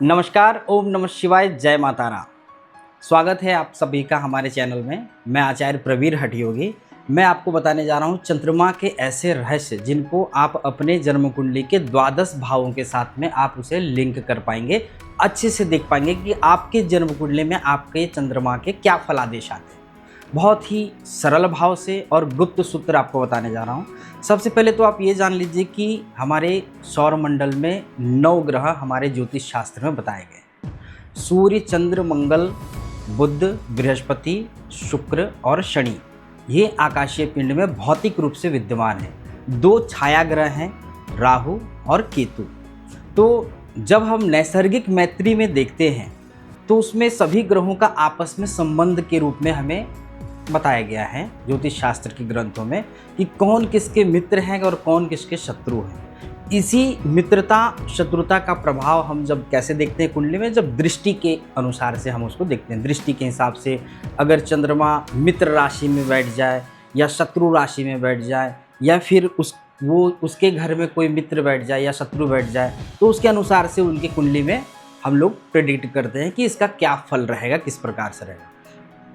नमस्कार, ओम नमः शिवाय, जय माता राम। स्वागत है आप सभी का हमारे चैनल में। मैं आचार्य प्रवीर हठयोगी। मैं आपको बताने जा रहा हूँ चंद्रमा के ऐसे रहस्य जिनको आप अपने जन्म कुंडली के द्वादश भावों के साथ में आप उसे लिंक कर पाएंगे, अच्छे से देख पाएंगे कि आपके जन्म कुंडली में आपके चंद्रमा के क्या फलादेश आते हैं। बहुत ही सरल भाव से और गुप्त सूत्र आपको बताने जा रहा हूँ। सबसे पहले तो आप ये जान लीजिए कि हमारे सौर मंडल में 9 ग्रह हमारे ज्योतिष शास्त्र में बताए गए। सूर्य, चंद्र, मंगल, बुध, बृहस्पति, शुक्र और शनि, ये आकाशीय पिंड में भौतिक रूप से विद्यमान हैं। 2 छाया ग्रह हैं, राहु और केतु। तो जब हम नैसर्गिक मैत्री में देखते हैं तो उसमें सभी ग्रहों का आपस में संबंध के रूप में हमें बताया गया है ज्योतिष शास्त्र के ग्रंथों में कि कौन किसके मित्र हैं और कौन किसके शत्रु हैं। इसी मित्रता शत्रुता का प्रभाव हम जब कैसे देखते हैं कुंडली में, जब दृष्टि के अनुसार से हम उसको देखते हैं। दृष्टि के हिसाब से अगर चंद्रमा मित्र राशि में बैठ जाए या शत्रु राशि में बैठ जाए या फिर उसके घर में कोई मित्र बैठ जाए या शत्रु बैठ जाए, तो उसके अनुसार से उनकी कुंडली में हम लोग प्रेडिक्ट करते हैं कि इसका क्या फल रहेगा, किस प्रकार से रहेगा।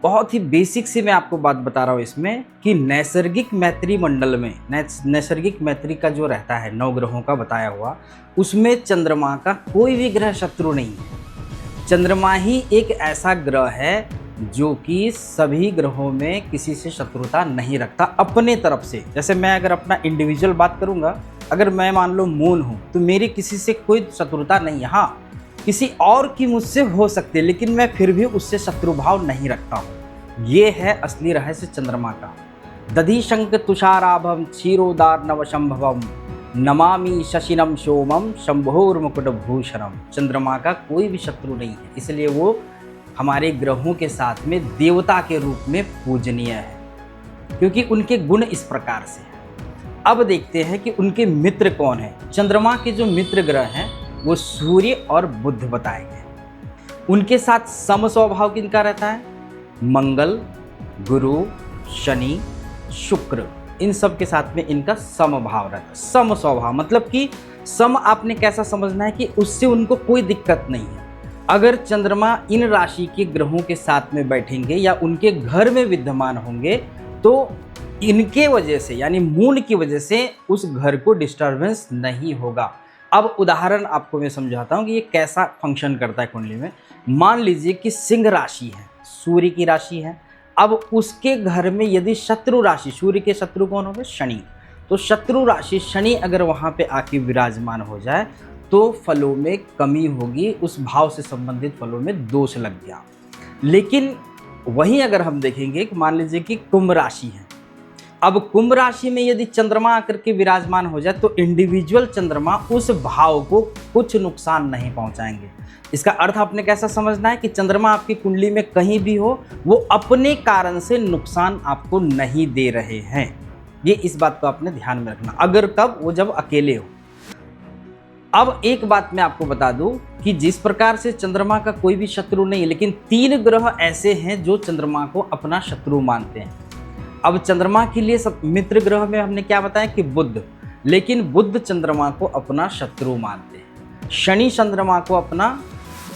बहुत ही बेसिक सी मैं आपको बात बता रहा हूँ इसमें कि नैसर्गिक मैत्री मंडल में नैसर्गिक मैत्री का जो रहता है 9 ग्रहों का बताया हुआ, उसमें चंद्रमा का कोई भी ग्रह शत्रु नहीं है। चंद्रमा ही एक ऐसा ग्रह है जो कि सभी ग्रहों में किसी से शत्रुता नहीं रखता अपने तरफ से। जैसे मैं अगर अपना इंडिविजुअल बात करूँगा, अगर मैं मान लो मून हूँ तो मेरी किसी से कोई शत्रुता नहीं है। हाँ, किसी और की मुझसे हो सकती है, लेकिन मैं फिर भी उससे शत्रुभाव नहीं रखता हूँ। ये है असली रहस्य चंद्रमा का। दधि शंख तुषाराभम क्षीरोदार नवशंभवम नमामि शशिनम सोमम शंभोर मुकुट भूषणम। चंद्रमा का कोई भी शत्रु नहीं है, इसलिए वो हमारे ग्रहों के साथ में देवता के रूप में पूजनीय है, क्योंकि उनके गुण इस प्रकार से हैं। अब देखते हैं कि उनके मित्र कौन है। चंद्रमा के जो मित्र ग्रह हैं वो सूर्य और बुध बताए गए। उनके साथ सम स्वभाव किनका रहता है? मंगल, गुरु, शनि, शुक्र, इन सब के साथ में इनका सम भाव रहता है। सम स्वभाव मतलब कि सम आपने कैसा समझना है कि उससे उनको कोई दिक्कत नहीं है। अगर चंद्रमा इन राशि के ग्रहों के साथ में बैठेंगे या उनके घर में विद्यमान होंगे तो इनके वजह से यानी मून की वजह से उस घर को डिस्टर्बेंस नहीं होगा। अब उदाहरण आपको मैं समझाता हूँ कि ये कैसा फंक्शन करता है कुंडली में। मान लीजिए कि सिंह राशि है, सूर्य की राशि है। अब उसके घर में यदि शत्रु राशि, सूर्य के शत्रु कौन हो गए? शनि। तो शत्रु राशि शनि अगर वहाँ पे आके विराजमान हो जाए तो फलों में कमी होगी, उस भाव से संबंधित फलों में दोष लग गया। लेकिन वहीं अगर हम देखेंगे कि मान लीजिए कि कुंभ राशि है, अब कुंभ राशि में यदि चंद्रमा आकर के विराजमान हो जाए तो इंडिविजुअल चंद्रमा उस भाव को कुछ नुकसान नहीं पहुंचाएंगे। इसका अर्थ आपने कैसा समझना है कि चंद्रमा आपकी कुंडली में कहीं भी हो, वो अपने कारण से नुकसान आपको नहीं दे रहे हैं। ये इस बात को आपने ध्यान में रखना। अगर कब? वो जब अकेले हो। अब एक बात मैं आपको बता दूं कि जिस प्रकार से चंद्रमा का कोई भी शत्रु नहीं है, लेकिन 3 ग्रह ऐसे हैं जो चंद्रमा को अपना शत्रु मानते हैं। अब चंद्रमा के लिए सब मित्र ग्रह में हमने क्या बताया कि बुध, लेकिन बुध चंद्रमा को अपना शत्रु मानते हैं। शनि चंद्रमा को अपना,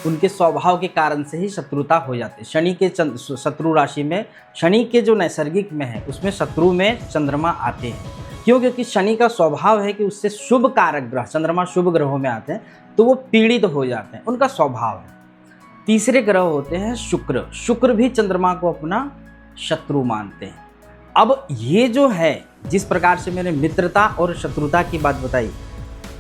उनके स्वभाव के कारण से ही शत्रुता हो जाती है। शनि के शत्रु राशि में, शनि के जो नैसर्गिक में है उसमें शत्रु में चंद्रमा आते हैं। क्यों? क्योंकि शनि का स्वभाव है कि उससे शुभ कारक ग्रह, चंद्रमा शुभ ग्रहों में आते हैं तो वो पीड़ित हो जाते हैं, उनका स्वभाव है। तीसरे ग्रह होते हैं शुक्र। शुक्र भी चंद्रमा को अपना शत्रु मानते हैं। अब ये जो है, जिस प्रकार से मैंने मित्रता और शत्रुता की बात बताई,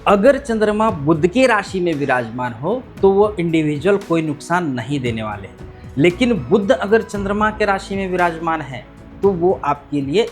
अगर चंद्रमा बुध की राशि में विराजमान हो तो वो इंडिविजुअल कोई नुकसान नहीं देने वाले, लेकिन बुध अगर चंद्रमा के राशि में विराजमान है तो वो आपके लिए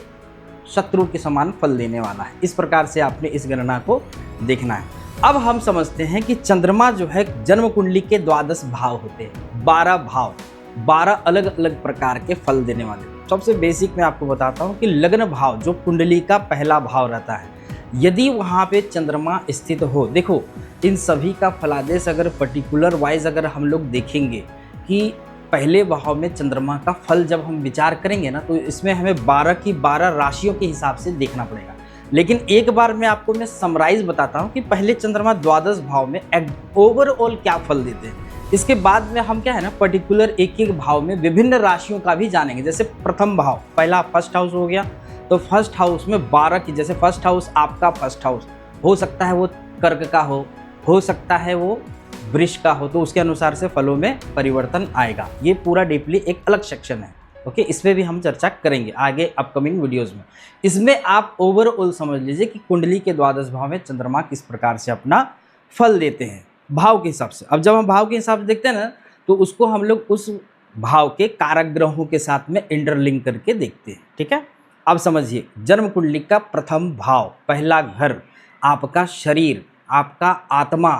शत्रु के समान फल देने वाला है। इस प्रकार से आपने इस गणना को देखना है। अब हम समझते हैं कि चंद्रमा जो है जन्म कुंडली के 12 भाव होते हैं। 12 भाव, 12 अलग अलग प्रकार के फल देने वाले। सबसे बेसिक मैं आपको बताता हूँ कि लग्न भाव जो कुंडली का पहला भाव रहता है, यदि वहाँ पे चंद्रमा स्थित हो, देखो इन सभी का फलादेश अगर पर्टिकुलर वाइज अगर हम लोग देखेंगे कि पहले भाव में चंद्रमा का फल जब हम विचार करेंगे ना, तो इसमें हमें 12 की 12 राशियों के हिसाब से देखना पड़ेगा। लेकिन एक बार मैं समराइज बताता हूँ कि पहले चंद्रमा द्वादश भाव में ओवरऑल क्या फल देते हैं। इसके बाद में हम क्या है ना पर्टिकुलर एक एक भाव में विभिन्न राशियों का भी जानेंगे। जैसे प्रथम भाव पहला फर्स्ट हाउस हो गया, तो फर्स्ट हाउस में 12 की, जैसे फर्स्ट हाउस आपका फर्स्ट हाउस हो सकता है वो कर्क का हो सकता है वो वृष का हो, तो उसके अनुसार से फलों में परिवर्तन आएगा। ये पूरा डीपली एक अलग सेक्शन है, ओके, इसमें भी हम चर्चा करेंगे आगे अपकमिंग वीडियोस में। इसमें आप ओवरऑल समझ लीजिए कि कुंडली के द्वादश भाव में चंद्रमा किस प्रकार से अपना फल देते हैं भाव के हिसाब से। अब जब हम भाव के हिसाब से देखते हैं ना, तो उसको हम लोग उस भाव के कारक ग्रहों के साथ में इंटरलिंक करके देखते हैं, ठीक है। अब समझिए, जन्म कुंडली का प्रथम भाव, पहला घर, आपका शरीर, आपका आत्मा,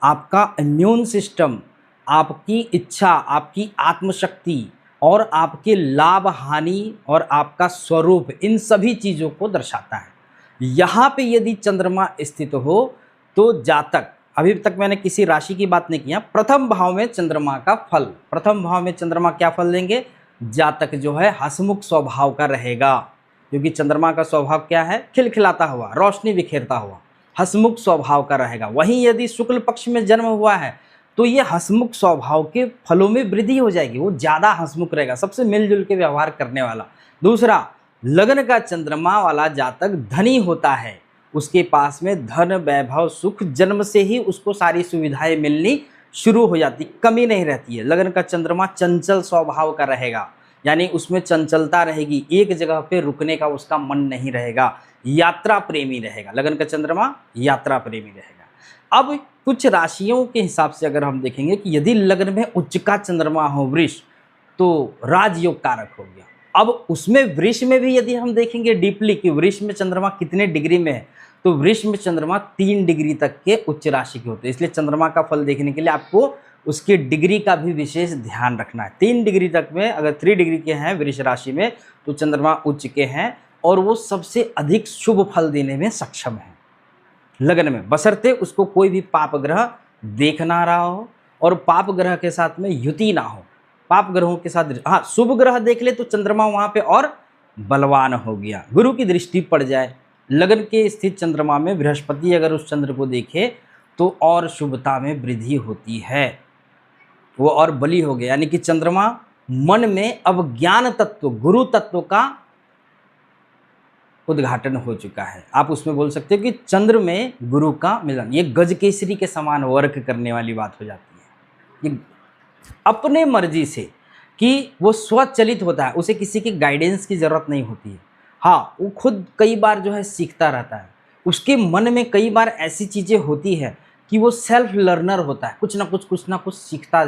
आपका इम्यून सिस्टम, आपकी इच्छा, आपकी आत्मशक्ति और आपके लाभ हानि और आपका स्वरूप, इन सभी चीज़ों को दर्शाता है। यहाँ पे यदि चंद्रमा स्थित हो तो जातक, अभी तक मैंने किसी राशि की बात नहीं किया, प्रथम भाव में चंद्रमा का फल, प्रथम भाव में चंद्रमा क्या फल देंगे, जातक जो है हंसमुख स्वभाव का रहेगा, क्योंकि चंद्रमा का स्वभाव क्या है, खिलखिलाता हुआ, रोशनी बिखेरता हुआ, हंसमुख स्वभाव का रहेगा। वहीं यदि शुक्ल पक्ष में जन्म हुआ है तो ये हंसमुख स्वभाव के फलों में वृद्धि हो जाएगी, वो ज़्यादा हंसमुख रहेगा, सबसे मिलजुल के व्यवहार करने वाला। दूसरा, लगन का चंद्रमा वाला जातक धनी होता है, उसके पास में धन वैभव सुख जन्म से ही उसको सारी सुविधाएं मिलनी शुरू हो जाती, कमी नहीं रहती है। लगन का चंद्रमा चंचल स्वभाव का रहेगा, यानी उसमें चंचलता रहेगी, एक जगह पे रुकने का उसका मन नहीं रहेगा, यात्रा प्रेमी रहेगा। लगन का चंद्रमा यात्रा प्रेमी रहेगा। अब कुछ राशियों के हिसाब से अगर हम देखेंगे कि यदि लग्न में उच्च का चंद्रमा हो वृष, तो राजयोग कारक हो गया। अब उसमें वृष में भी यदि हम देखेंगे डीपली कि वृष में चंद्रमा कितने डिग्री में है, तो वृष में चंद्रमा 3 डिग्री तक के उच्च राशि के होते हैं। इसलिए चंद्रमा का फल देखने के लिए आपको उसकी डिग्री का भी विशेष ध्यान रखना है। 3 डिग्री तक में, अगर 3 डिग्री के हैं वृष राशि में, तो चंद्रमा उच्च के हैं और वो सबसे अधिक शुभ फल देने में सक्षम है लगन में, बशर्ते उसको कोई भी पाप ग्रह देख ना रहा हो और पाप ग्रह के साथ में युति ना हो। पाप ग्रहों के साथ, हाँ, शुभ ग्रह देख ले तो चंद्रमा वहाँ पे और बलवान हो गया, गुरु की दृष्टि पड़ जाए। लगन के स्थित चंद्रमा में बृहस्पति अगर उस चंद्र को देखे तो और शुभता में वृद्धि होती है, वो और बली हो गया। यानी कि चंद्रमा मन में अब ज्ञान तत्व, गुरु तत्व का उद्घाटन हो चुका है। आप उसमें बोल सकते हो कि चंद्र में गुरु का मिलन, ये गजकेसरी के समान वर्क करने वाली बात हो जाती है। ये अपने मर्जी से कि वो स्वचलित होता है, उसे किसी की गाइडेंस की ज़रूरत नहीं होती है। हाँ, वो खुद कई बार जो है सीखता रहता है, उसके मन में कई बार ऐसी चीज़ें होती है कि वो सेल्फ लर्नर होता है, कुछ ना कुछ सीखता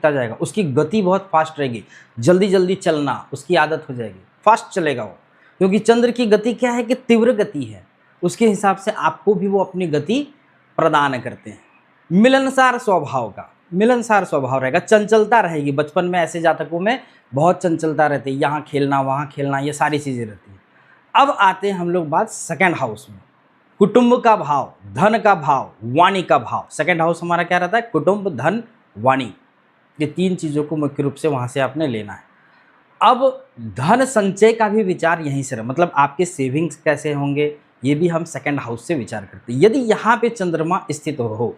जाएगा। उसकी गति बहुत फास्ट रहेगी, जल्दी जल्दी चलना उसकी आदत हो जाएगी, फास्ट चलेगा वो, क्योंकि चंद्र की गति क्या है कि तीव्र गति है। उसके हिसाब से आपको भी वो अपनी गति प्रदान करते हैं। मिलनसार स्वभाव रहेगा, चंचलता रहेगी। बचपन में ऐसे जातकों में बहुत चंचलता रहती है, यहाँ खेलना वहाँ खेलना, ये सारी चीज़ें रहती हैं। अब आते हैं हम लोग बात सेकंड हाउस में, कुटुंब का भाव, धन का भाव, वाणी का भाव। सेकंड हाउस हमारा क्या रहता है, कुटुंब, धन, वाणी, ये 3 चीज़ों को मुख्य रूप से वहाँ से आपने लेना है। अब धन संचय का भी विचार यहीं से, मतलब आपके सेविंग्स कैसे होंगे, ये भी हम सेकंड हाउस से विचार करते हैं यदि यहाँ पे चंद्रमा स्थित हो,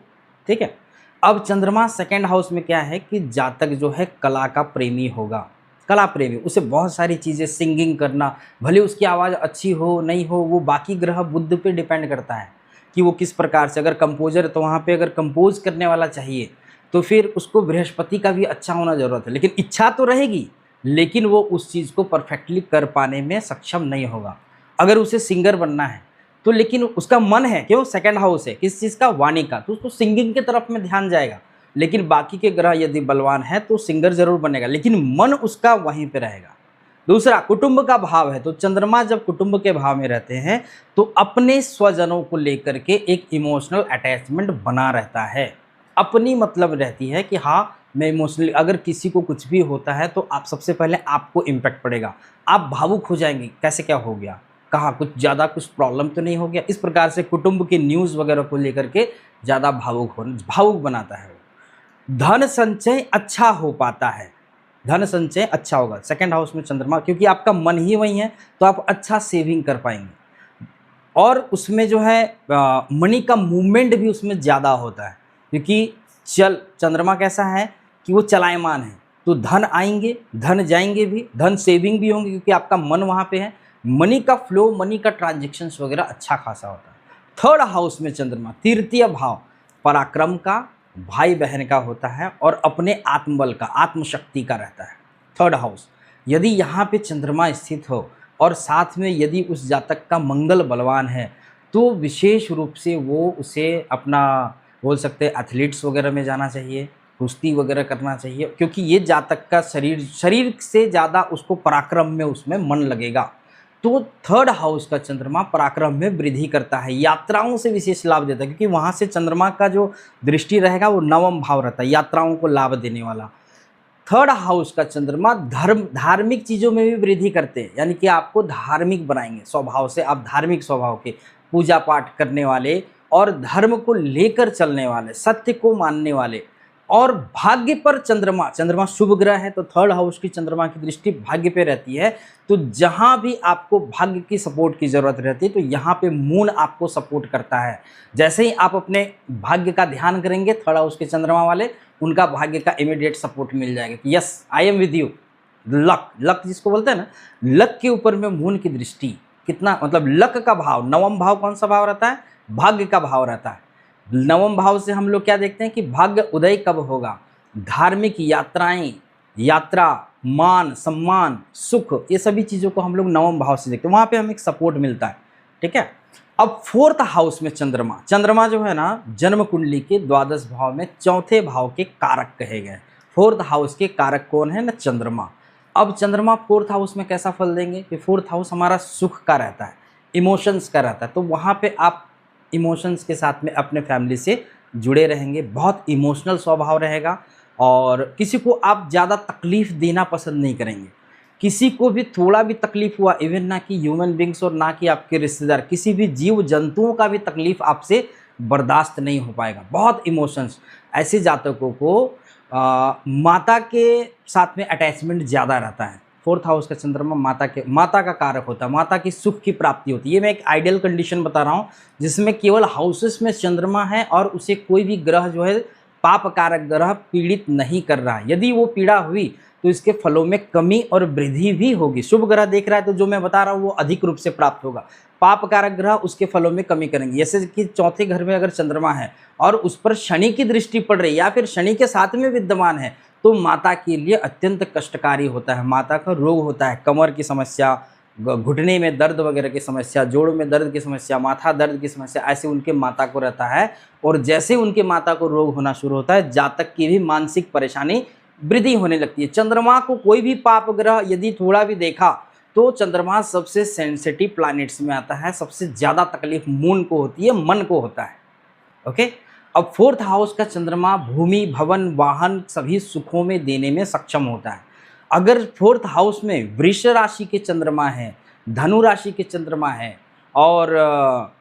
ठीक है। अब चंद्रमा सेकंड हाउस में क्या है कि जातक जो है कला का प्रेमी होगा, कला प्रेमी, उसे बहुत सारी चीज़ें, सिंगिंग करना, भले उसकी आवाज़ अच्छी हो नहीं हो, वो बाकी ग्रह बुध पे डिपेंड करता है कि वो किस प्रकार से। अगर कंपोजर, तो वहाँ पे अगर कंपोज करने वाला चाहिए तो फिर उसको बृहस्पति का भी अच्छा होना ज़रूरत है, लेकिन इच्छा तो रहेगी, लेकिन वो उस चीज़ को परफेक्टली कर पाने में सक्षम नहीं होगा। अगर उसे सिंगर बनना है तो, लेकिन उसका मन है, क्यों, सेकंड हाउस है किस चीज़ का, वाणी का, तो उसको सिंगिंग की तरफ में ध्यान जाएगा। लेकिन बाकी के ग्रह यदि बलवान है तो सिंगर जरूर बनेगा, लेकिन मन उसका वहीं पे रहेगा। दूसरा, कुटुंब का भाव है, तो चंद्रमा जब कुटुंब के भाव में रहते हैं तो अपने स्वजनों को लेकर के एक इमोशनल अटैचमेंट बना रहता है। अपनी मतलब रहती है कि हाँ, मैं इमोशनली, अगर किसी को कुछ भी होता है तो आप सबसे पहले आपको इम्पैक्ट पड़ेगा, आप भावुक हो जाएंगे, कैसे क्या हो गया, कहाँ कुछ ज़्यादा कुछ प्रॉब्लम तो नहीं हो गया। इस प्रकार से कुटुंब के न्यूज़ वगैरह को लेकर के ज़्यादा भावुक बनाता है। धन संचय अच्छा हो पाता है, धन संचय अच्छा होगा सेकंड हाउस में चंद्रमा, क्योंकि आपका मन ही वही है तो आप अच्छा सेविंग कर पाएंगे। और उसमें जो है मनी का मूवमेंट भी उसमें ज़्यादा होता है, क्योंकि चंद्रमा कैसा है कि वो चलायमान है, तो धन आएंगे धन जाएंगे भी, धन सेविंग भी होंगे, क्योंकि आपका मन वहाँ पे है। मनी का फ्लो, मनी का ट्रांजेक्शन्स वगैरह अच्छा खासा होता है। थर्ड हाउस में चंद्रमा, तृतीय भाव, पराक्रम का, भाई बहन का होता है और अपने आत्मबल का, आत्मशक्ति का रहता है थर्ड हाउस। यदि यहाँ पे चंद्रमा स्थित हो और साथ में यदि उस जातक का मंगल बलवान है, तो विशेष रूप से वो उसे अपना बोल सकते हैं एथलीट्स वगैरह में जाना चाहिए, कुश्ती वगैरह करना चाहिए, क्योंकि ये जातक का शरीर से ज़्यादा उसको पराक्रम में उसमें मन लगेगा। तो थर्ड हाउस का चंद्रमा पराक्रम में वृद्धि करता है, यात्राओं से विशेष लाभ देता है, क्योंकि वहाँ से चंद्रमा का जो दृष्टि रहेगा वो नवम भाव रहता है, यात्राओं को लाभ देने वाला। थर्ड हाउस का चंद्रमा धार्मिक चीज़ों में भी वृद्धि करते हैं, यानी कि आपको धार्मिक बनाएंगे स्वभाव से, आप धार्मिक स्वभाव के, पूजा पाठ करने वाले और धर्म को लेकर चलने वाले, सत्य को मानने वाले। और भाग्य पर चंद्रमा शुभ ग्रह है, तो थर्ड हाउस की चंद्रमा की दृष्टि भाग्य पे रहती है, तो जहाँ भी आपको भाग्य की सपोर्ट की ज़रूरत रहती है, तो यहाँ पे मून आपको सपोर्ट करता है। जैसे ही आप अपने भाग्य का ध्यान करेंगे, थर्ड हाउस के चंद्रमा वाले, उनका भाग्य का इमीडिएट सपोर्ट मिल जाएगा कि yes I am with you. Luck जिसको बोलते हैं ना, लक के ऊपर में मून की दृष्टि कितना, मतलब लक का भाव, नवम भाव कौन सा भाव रहता है? भाग्य का भाव रहता है। नवम भाव से हम लोग क्या देखते हैं कि भाग्य उदय कब होगा, धार्मिक यात्राएं, यात्रा, मान सम्मान, सुख, ये सभी चीज़ों को हम लोग नवम भाव से देखते हैं, वहाँ पे हमें एक सपोर्ट मिलता है। ठीक है। अब फोर्थ हाउस में चंद्रमा जो है ना, जन्म कुंडली के द्वादश भाव में चौथे भाव के कारक कहे गए। फोर्थ हाउस के कारक कौन है ना? चंद्रमा। अब चंद्रमा फोर्थ हाउस में कैसा फल देंगे कि फोर्थ हाउस हमारा सुख का रहता है, इमोशंस का रहता है, तो वहाँ पे आप इमोशंस के साथ में अपने फैमिली से जुड़े रहेंगे, बहुत इमोशनल स्वभाव रहेगा और किसी को आप ज़्यादा तकलीफ़ देना पसंद नहीं करेंगे। किसी को भी थोड़ा भी तकलीफ़ हुआ, इवन ना कि ह्यूमन बींग्स और ना कि आपके रिश्तेदार, किसी भी जीव जंतुओं का भी तकलीफ़ आपसे बर्दाश्त नहीं हो पाएगा। बहुत इमोशंस, ऐसे जातकों को माता के साथ में अटैचमेंट ज़्यादा रहता है। फोर्थ हाउस का चंद्रमा माता का कारक होता है, माता की सुख की प्राप्ति होती है। ये मैं एक आइडियल कंडीशन बता रहा हूँ जिसमें केवल हाउसेस में चंद्रमा है और उसे कोई भी ग्रह जो है पाप कारक ग्रह पीड़ित नहीं कर रहा है। यदि वो पीड़ा हुई तो इसके फलों में कमी और वृद्धि भी होगी। शुभ ग्रह देख रहा है तो जो मैं बता रहा हूँ वो अधिक रूप से प्राप्त होगा, पाप कारक ग्रह उसके फलों में कमी करेंगे। जैसे कि चौथे घर में अगर चंद्रमा है और उस पर शनि की दृष्टि पड़ रही है या फिर शनि के साथ में विद्यमान है, तो माता के लिए अत्यंत कष्टकारी होता है। माता का रोग होता है, कमर की समस्या, घुटने में दर्द वगैरह की समस्या, जोड़ में दर्द की समस्या, माथा दर्द की समस्या, ऐसे उनके माता को रहता है। और जैसे उनके माता को रोग होना शुरू होता है, जातक की भी मानसिक परेशानी वृद्धि होने लगती है। चंद्रमा को कोई भी पाप ग्रह यदि थोड़ा भी देखा तो चंद्रमा सबसे सेंसिटिव प्लैनेट्स में आता है। सबसे ज़्यादा तकलीफ मून को होती है, मन को होता है। ओके। अब फोर्थ हाउस का चंद्रमा भूमि, भवन, वाहन सभी सुखों में देने में सक्षम होता है। अगर फोर्थ हाउस में वृष राशि के चंद्रमा है, धनु राशि के चंद्रमा है और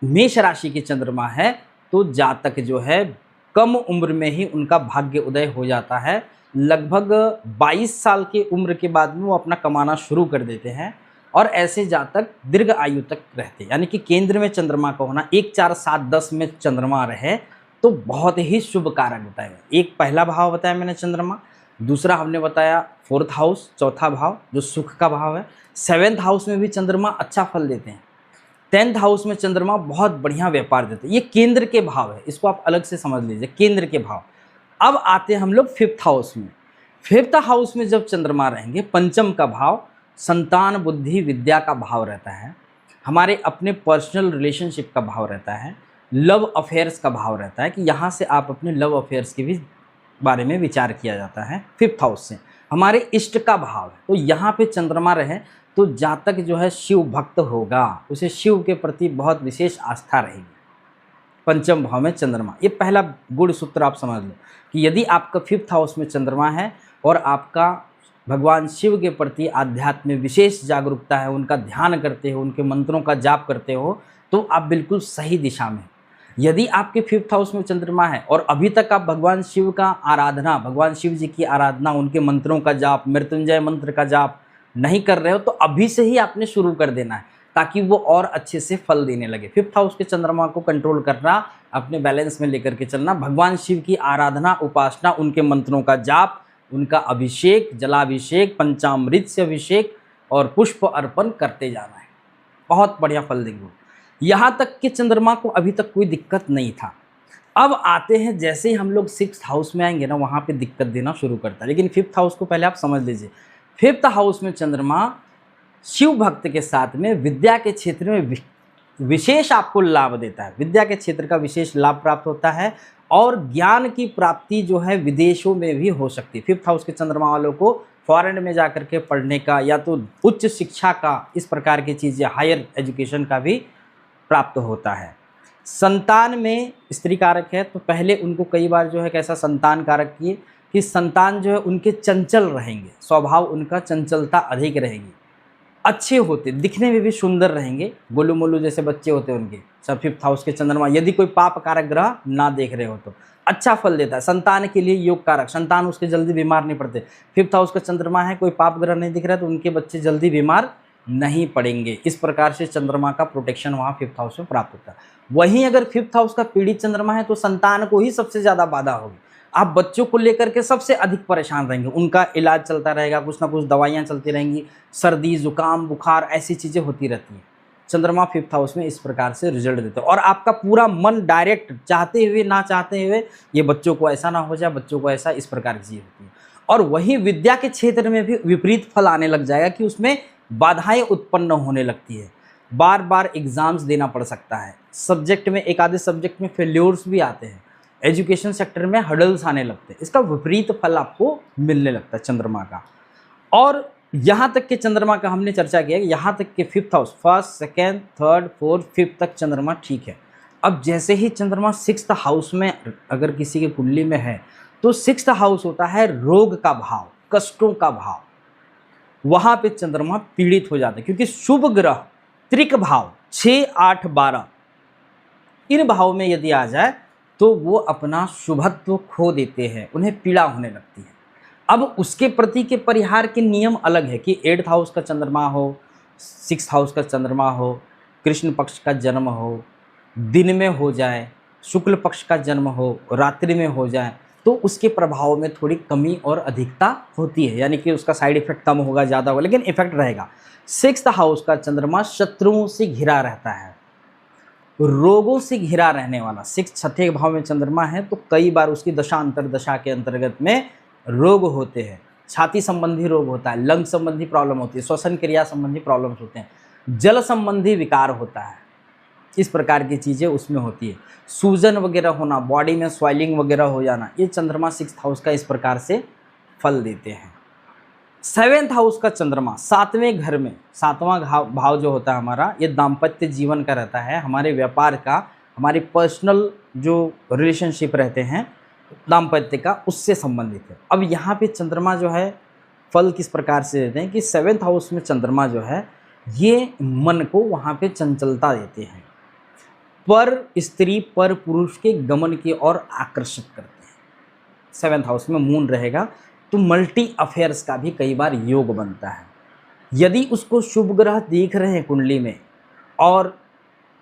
मेष राशि के चंद्रमा है, तो जातक जो है कम उम्र में ही उनका भाग्य उदय हो जाता है। लगभग 22 साल की उम्र के बाद में वो अपना कमाना शुरू कर देते हैं और ऐसे जातक दीर्घ आयु तक रहते हैं। यानी कि केंद्र में चंद्रमा का होना, 1 4 7 10 में चंद्रमा रहे तो बहुत ही शुभ कारक होता है। एक पहला भाव बताया मैंने चंद्रमा, दूसरा हमने बताया फोर्थ हाउस, चौथा भाव जो सुख का भाव है। सेवेंथ हाउस में भी चंद्रमा अच्छा फल देते हैं। 10th हाउस में चंद्रमा बहुत बढ़िया व्यापार देते हैं। ये केंद्र के भाव है, इसको आप अलग से समझ लीजिए, केंद्र के भाव। अब आते हैं हम लोग फिफ्थ हाउस में। फिफ्थ हाउस में जब चंद्रमा रहेंगे, पंचम का भाव संतान, बुद्धि, विद्या का भाव रहता है, हमारे अपने पर्सनल रिलेशनशिप का भाव रहता है, लव अफेयर्स का भाव रहता है कि यहाँ से आप अपने लव अफेयर्स के भी बारे में विचार किया जाता है। फिफ्थ हाउस से हमारे इष्ट का भाव है, तो यहाँ पे चंद्रमा रहे तो जातक जो है शिव भक्त होगा, उसे शिव के प्रति बहुत विशेष आस्था रहेगी। पंचम भाव में चंद्रमा, ये पहला गुण सूत्र आप समझ लो कि यदि आपका फिफ्थ हाउस में चंद्रमा है और आपका भगवान शिव के प्रति आध्यात्म में विशेष जागरूकता है, उनका ध्यान करते हो, उनके मंत्रों का जाप करते हो, तो आप बिल्कुल सही दिशा में। यदि आपके फिफ्थ हाउस में चंद्रमा है और अभी तक आप भगवान शिव का आराधना, भगवान शिव जी की आराधना, उनके मंत्रों का जाप, मृत्युंजय मंत्र का जाप नहीं कर रहे हो, तो अभी से ही आपने शुरू कर देना है, ताकि वो और अच्छे से फल देने लगे। 5th हाउस के चंद्रमा को कंट्रोल करना, अपने बैलेंस में लेकर के चलना, भगवान शिव की आराधना, उपासना, उनके मंत्रों का जाप, उनका अभिषेक, जलाभिषेक, पंचामृत से अभिषेक और पुष्प अर्पण करते जाना है। बहुत बढ़िया फल देंगे वो। यहाँ तक कि चंद्रमा को अभी तक कोई दिक्कत नहीं था। अब आते हैं, जैसे ही हम लोग 6th हाउस में आएंगे ना, वहाँ पे दिक्कत देना शुरू करता है। लेकिन 5th हाउस को पहले आप समझ लीजिए। 5th हाउस में चंद्रमा शिव भक्त के साथ में विद्या के क्षेत्र में विशेष आपको लाभ देता है। विद्या के क्षेत्र का विशेष लाभ प्राप्त होता है और ज्ञान की प्राप्ति जो है विदेशों में भी हो सकती है। 5th हाउस के चंद्रमा वालों को फॉरेन में जाकर के पढ़ने का या तो उच्च शिक्षा का, इस प्रकार की चीज़ें, हायर एजुकेशन का भी प्राप्त होता है। संतान में स्त्री कारक है, तो पहले उनको कई बार जो है कैसा संतान कारक किए कि संतान जो है उनके चंचल रहेंगे, स्वभाव उनका चंचलता अधिक रहेगी, अच्छे होते, दिखने में भी सुंदर रहेंगे, गोलू मोलू जैसे बच्चे होते हैं उनके। सब 5th हाउस के चंद्रमा यदि कोई पाप कारक ग्रह ना देख रहे हो तो अच्छा फल देता है। संतान के लिए योग कारक, संतान उसके जल्दी बीमार नहीं पड़ते। 5th हाउस का चंद्रमा है, कोई पाप ग्रह नहीं दिख रहा है तो उनके बच्चे जल्दी बीमार नहीं पड़ेंगे। इस प्रकार से चंद्रमा का प्रोटेक्शन वहाँ 5th हाउस में प्राप्त होता है। वहीं अगर 5th हाउस का पीड़ित चंद्रमा है तो संतान को ही सबसे ज़्यादा बाधा होगी। आप बच्चों को लेकर के सबसे अधिक परेशान रहेंगे, उनका इलाज चलता रहेगा, कुछ ना कुछ दवाइयाँ चलती रहेंगी, सर्दी जुकाम बुखार ऐसी चीज़ें होती रहती हैं। चंद्रमा 5th हाउस में इस प्रकार से रिजल्ट देते हैं और आपका पूरा मन डायरेक्ट, चाहते हुए ना चाहते हुए, ये बच्चों को ऐसा ना हो जाए, बच्चों को ऐसा, इस प्रकार की चीज़ होती है। और वहीं विद्या के क्षेत्र में भी विपरीत फल आने लग जाएगा कि उसमें बाधाएं उत्पन्न होने लगती है, बार बार एग्जाम्स देना पड़ सकता है, सब्जेक्ट में एक आधे सब्जेक्ट में फेल्योर्स भी आते हैं, एजुकेशन सेक्टर में हर्डल्स आने लगते हैं। इसका विपरीत फल आपको मिलने लगता है चंद्रमा का। और यहाँ तक के चंद्रमा का हमने चर्चा किया, यहाँ तक के 5th house, 1st, 2nd, 3rd, 4th, 5th तक चंद्रमा ठीक है। अब जैसे ही चंद्रमा 6th हाउस में अगर किसी की कुंडली में है तो 6th हाउस होता है रोग का भाव, कष्टों का भाव। वहाँ पे चंद्रमा पीड़ित हो जाते हैं क्योंकि शुभ ग्रह त्रिक भाव 6, 8, 12 इन भाव में यदि आ जाए तो वो अपना शुभत्व खो देते हैं, उन्हें पीड़ा होने लगती है। अब उसके प्रति के परिहार के नियम अलग है कि 8th हाउस का चंद्रमा हो, 6th हाउस का चंद्रमा हो, कृष्ण पक्ष का जन्म हो, दिन में हो जाए, शुक्ल पक्ष का जन्म हो, रात्रि में हो जाए, तो उसके प्रभाव में थोड़ी कमी और अधिकता होती है, यानी कि उसका साइड इफेक्ट कम होगा, ज़्यादा होगा, लेकिन इफेक्ट रहेगा। 6th हाउस का चंद्रमा शत्रुओं से घिरा रहता है, रोगों से घिरा रहने वाला। 6th भाव में चंद्रमा है तो कई बार उसकी दशा अंतरदशा के अंतर्गत में रोग होते हैं, छाती संबंधी रोग होता है, लंग संबंधी प्रॉब्लम होती है, श्वसन क्रिया संबंधी प्रॉब्लम्स होते हैं, जल संबंधी विकार होता है, इस प्रकार की चीज़ें उसमें होती है। सूजन वगैरह होना, बॉडी में स्वेलिंग वगैरह हो जाना, ये चंद्रमा 6th हाउस का इस प्रकार से फल देते हैं। 7th हाउस का चंद्रमा 7वें घर में, 7वां भाव जो होता है हमारा, ये दाम्पत्य जीवन का रहता है, हमारे व्यापार का, हमारी पर्सनल जो रिलेशनशिप रहते हैं दाम्पत्य का, उससे संबंधित है। अब यहाँ पे चंद्रमा जो है फल किस प्रकार से देते हैं कि 7th हाउस में चंद्रमा जो है ये मन को वहाँ पे चंचलता देते हैं, पर स्त्री पर पुरुष के गमन की ओर आकर्षित करते हैं। 7th हाउस में मून रहेगा तो मल्टी अफेयर्स का भी कई बार योग बनता है। यदि उसको शुभ ग्रह देख रहे हैं कुंडली में और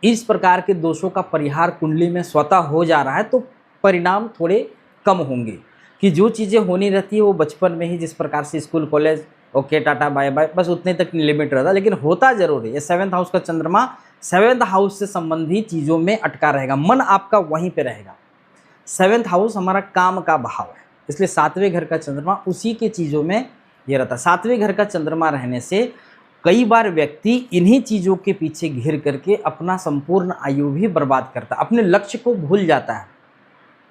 इस प्रकार के दोषों का परिहार कुंडली में स्वतः हो जा रहा है तो परिणाम थोड़े कम होंगे कि जो चीज़ें होनी रहती है वो बचपन में ही, जिस प्रकार से school college okay tata bye bye, बस उतने तक लिमिट रहता, लेकिन होता जरूर है। ये 7th हाउस का चंद्रमा 7th हाउस से संबंधी चीज़ों में अटका रहेगा, मन आपका वहीं पे रहेगा। 7th हाउस हमारा काम का भाव है, इसलिए 7वें घर का चंद्रमा उसी के चीज़ों में ये रहता है। 7वें घर का चंद्रमा रहने से कई बार व्यक्ति इन्हीं चीज़ों के पीछे घिर करके अपना संपूर्ण आयु भी बर्बाद करता है, अपने लक्ष्य को भूल जाता है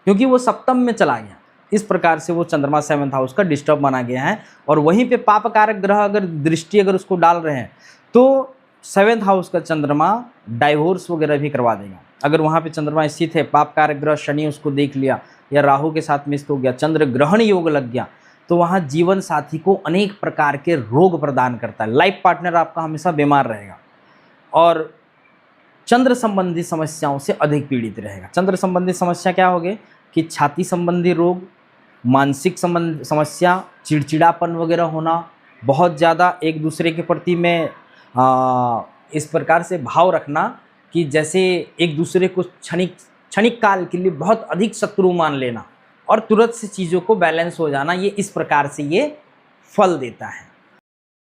क्योंकि वो सप्तम में चला गया। इस प्रकार से वो चंद्रमा 7th हाउस का डिस्टर्ब बना गया है और वहीं पे पाप कारक ग्रह अगर दृष्टि अगर उसको डाल रहे हैं तो 7th हाउस का चंद्रमा डाइवोर्स वगैरह भी करवा देगा। अगर वहाँ पे चंद्रमा स्थित है, पाप कारक ग्रह शनि उसको देख लिया या राहु के साथ मिश्र हो गया, चंद्र ग्रहण योग लग गया, तो वहाँ जीवन साथी को अनेक प्रकार के रोग प्रदान करता है। लाइफ पार्टनर आपका हमेशा बीमार रहेगा और चंद्र संबंधी समस्याओं से अधिक पीड़ित रहेगा। चंद्र संबंधी समस्या क्या होगी कि छाती संबंधी रोग, मानसिक संबंध समस्या, चिड़चिड़ापन वगैरह होना, बहुत ज़्यादा एक दूसरे के प्रति में इस प्रकार से भाव रखना कि जैसे एक दूसरे को क्षणिक काल के लिए बहुत अधिक शत्रु मान लेना और तुरंत से चीज़ों को बैलेंस हो जाना, ये इस प्रकार से ये फल देता है।